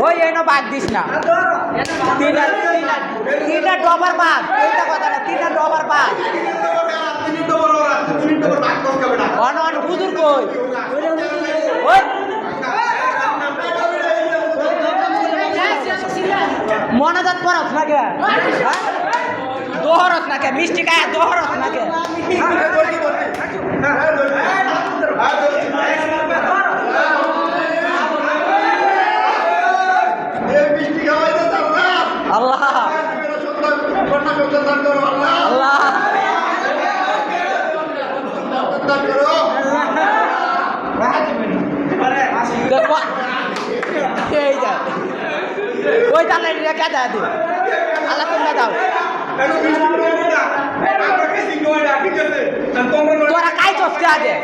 ওই এনো বাদ দিস না তিনটা ডবার বাদ এইটা কথা না তিনটা ডবার বাদ অন অন হুজুর কই ওই মনাজাত পড়াস না কে দোহরস না কে মিষ্টি খায় দোহরস না কে আল্লাহ আল্লাহ ওই তাহলে রেখে দেয় দি আল্লাহ তোমরা দাও তোরা কাই চসকে আগে